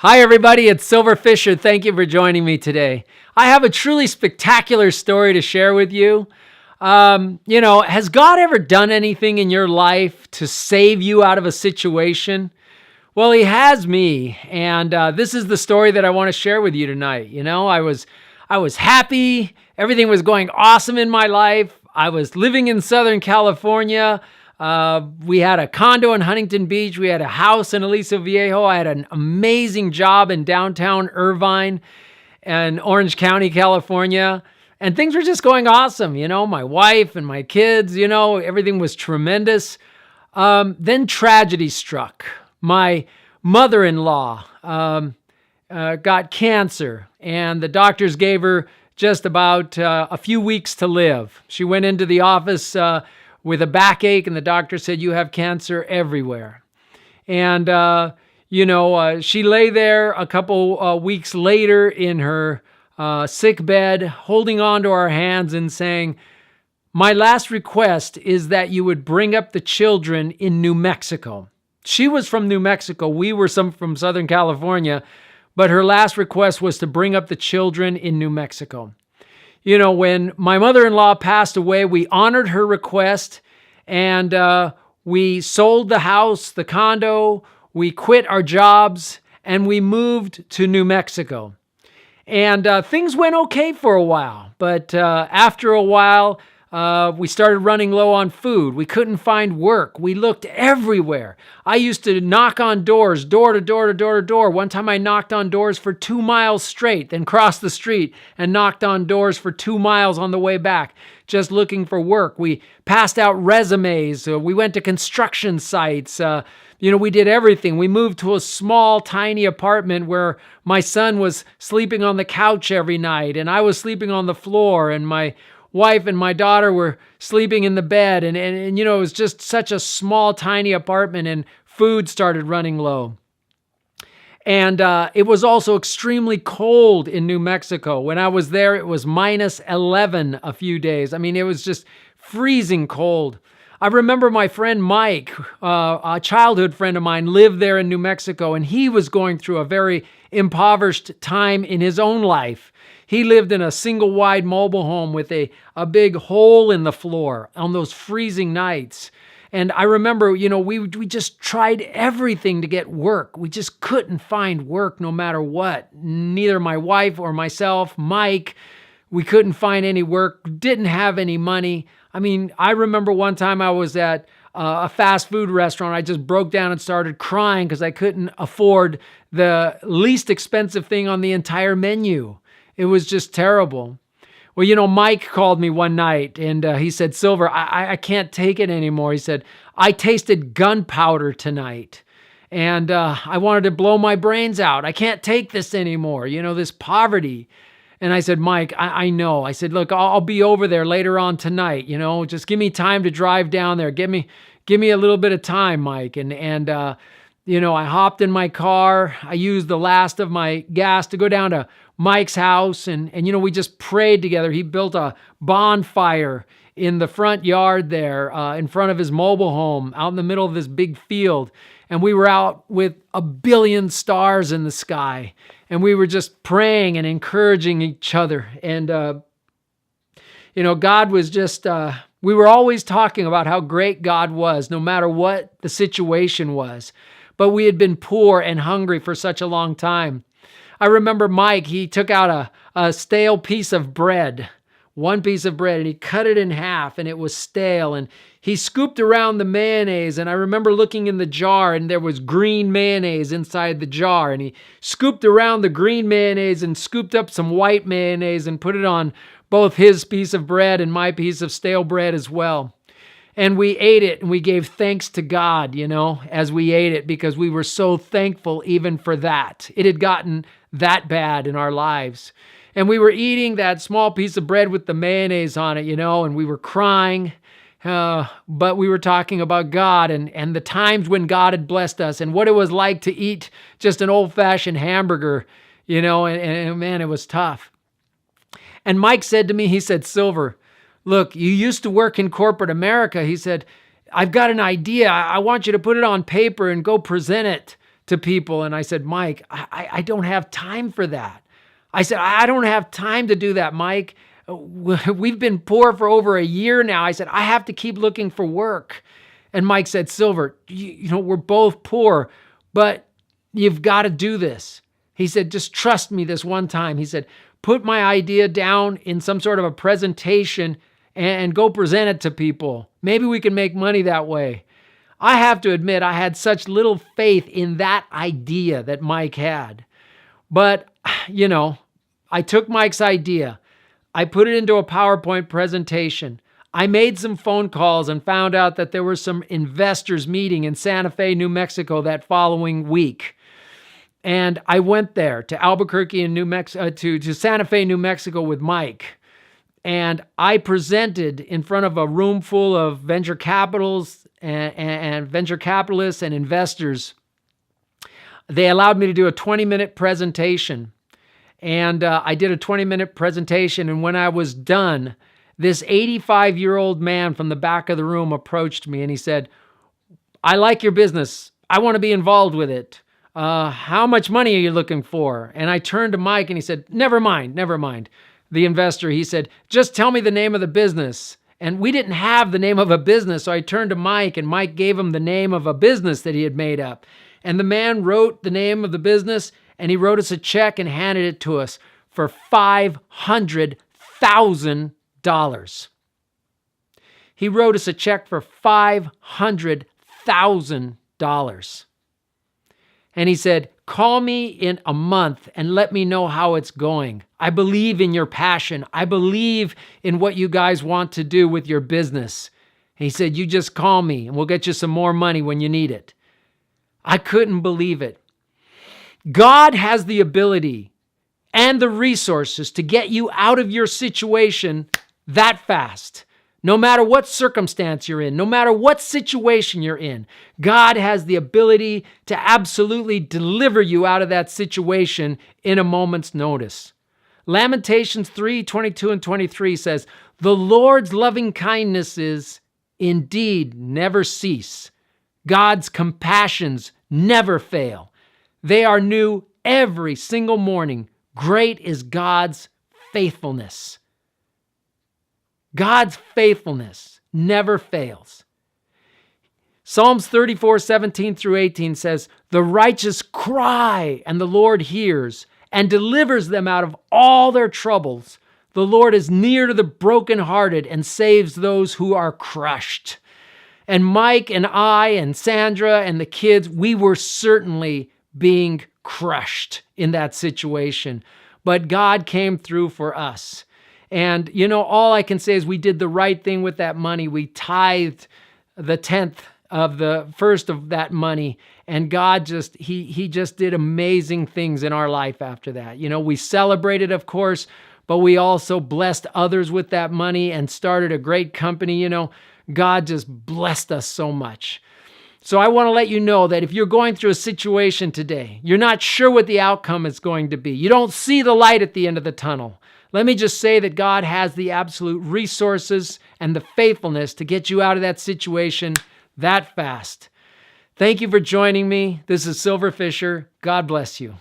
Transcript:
Hi, everybody. It's Silver Fisher. Thank you for joining me today. I have a truly spectacular story to share with you. Has God ever done anything in your life to save you out of a situation? Well, He has me, and this is the story that I want to share with you tonight. I was happy. Everything was going awesome in my life. I was living in Southern California. We had a condo in Huntington Beach. We had a house in Aliso Viejo. I had an amazing job in downtown Irvine and Orange County, California. And things were just going awesome. My wife and my kids, everything was tremendous. Then tragedy struck. My mother-in-law got cancer, and the doctors gave her just about a few weeks to live. She went into the office with a backache, and the doctor said, "You have cancer everywhere." And, she lay there a couple weeks later in her sick bed, holding on to our hands and saying, "My last request is that you would bring up the children in New Mexico." She was from New Mexico. We were from Southern California, but her last request was to bring up the children in New Mexico. When my mother-in-law passed away, we honored her request, and we sold the house, the condo, we quit our jobs, and we moved to New Mexico. And things went okay for a while, but after a while, we started running low on food. We couldn't find work. We looked everywhere. I used to knock on doors, door to door to door to door. One time I knocked on doors for 2 miles straight, then crossed the street and knocked on doors for 2 miles on the way back, just looking for work. We passed out resumes. We went to construction sites. We did everything. We moved to a small, tiny apartment where my son was sleeping on the couch every night, and I was sleeping on the floor, and my wife and my daughter were sleeping in the bed. And it was just such a small, tiny apartment, and food started running low. And it was also extremely cold in New Mexico. When I was there, it was minus 11 a few days. I mean, it was just freezing cold. I remember my friend Mike, a childhood friend of mine, lived there in New Mexico, and he was going through a very impoverished time in his own life. He lived in a single wide mobile home with a big hole in the floor on those freezing nights. And I remember, we just tried everything to get work. We just couldn't find work no matter what. Neither my wife or myself, Mike, we couldn't find any work, didn't have any money. I mean, I remember one time I was at a fast food restaurant. I just broke down and started crying because I couldn't afford the least expensive thing on the entire menu. It was just terrible. Well, Mike called me one night, and he said, "Silver, I can't take it anymore." He said, "I tasted gunpowder tonight, and I wanted to blow my brains out. I can't take this anymore, this poverty." And I said, "Mike, I know." I said, "Look, I'll be over there later on tonight, just give me time to drive down there. Give me a little bit of time, Mike." And I hopped in my car. I used the last of my gas to go down to Mike's house, and we just prayed together. He built a bonfire in the front yard there, in front of his mobile home, out in the middle of this big field. And we were out with a billion stars in the sky, and we were just praying and encouraging each other. And God was just, we were always talking about how great God was, no matter what the situation was. But we had been poor and hungry for such a long time. I remember Mike, he took out a stale piece of bread, one piece of bread, and he cut it in half, and it was stale. And he scooped around the mayonnaise, and I remember looking in the jar, and there was green mayonnaise inside the jar. And he scooped around the green mayonnaise and scooped up some white mayonnaise and put it on both his piece of bread and my piece of stale bread as well. And we ate it, and we gave thanks to God, as we ate it, because we were so thankful even for that. It had gotten that bad in our lives. And we were eating that small piece of bread with the mayonnaise on it, and we were crying. But we were talking about God and the times when God had blessed us and what it was like to eat just an old-fashioned hamburger, and man, it was tough. And Mike said to me, he said, "Silver, look, you used to work in corporate America." He said, "I've got an idea. I want you to put it on paper and go present it to people. And I said, Mike, I don't have time for that. I said, I don't have time to do that, Mike. We've been poor for over a year now. I said, I have to keep looking for work. And Mike said, Silver, you know, we're both poor, but you've got to do this. He said, just trust me this one time. He said, put my idea down in some sort of a presentation and go present it to people. Maybe we can make money that way. I have to admit, I had such little faith in that idea that Mike had. But, you know, I took Mike's idea. I put it into a PowerPoint presentation. I made some phone calls and found out that there were some investors meeting in Santa Fe, New Mexico that following week. And I went there to Albuquerque and New Mexico, to Santa Fe, New Mexico with Mike. And I presented in front of a room full of venture capitals and venture capitalists and investors. They allowed me to do a 20-minute presentation. And I did a 20-minute presentation. And when I was done, this 85-year-old man from the back of the room approached me and he said, I like your business. I want to be involved with it. How much money are you looking for? And I turned to Mike and he said, never mind. The investor, he said, just tell me the name of the business. And we didn't have the name of a business. So I turned to Mike and Mike gave him the name of a business that he had made up. And the man wrote the name of the business and he wrote us a check and handed it to us for $500,000. He wrote us a check for $500,000. And he said, call me in a month and let me know how it's going. I believe in your passion. I believe in what you guys want to do with your business. And he said, you just call me and we'll get you some more money when you need it. I couldn't believe it. God has the ability and the resources to get you out of your situation that fast. No matter what circumstance you're in, no matter what situation you're in, God has the ability to absolutely deliver you out of that situation in a moment's notice. Lamentations 3:22 and 23 says, the Lord's loving kindnesses indeed never cease. God's compassions never fail. They are new every single morning. Great is God's faithfulness. God's faithfulness never fails. Psalms 34:17 through 18 says, the righteous cry and the Lord hears and delivers them out of all their troubles. The Lord is near to the brokenhearted and saves those who are crushed. And Mike and I and Sandra and the kids, we were certainly being crushed in that situation. But God came through for us. And, you know, all I can say is we did the right thing with that money. We tithed the 10th of the first of that money. And God just, he just did amazing things in our life after that. You know, we celebrated, of course, but we also blessed others with that money and started a great company. You know, God just blessed us so much. So I want to let you know that if you're going through a situation today, you're not sure what the outcome is going to be. You don't see the light at the end of the tunnel. Let me just say that God has the absolute resources and the faithfulness to get you out of that situation that fast. Thank you for joining me. This is Silver Fisher. God bless you.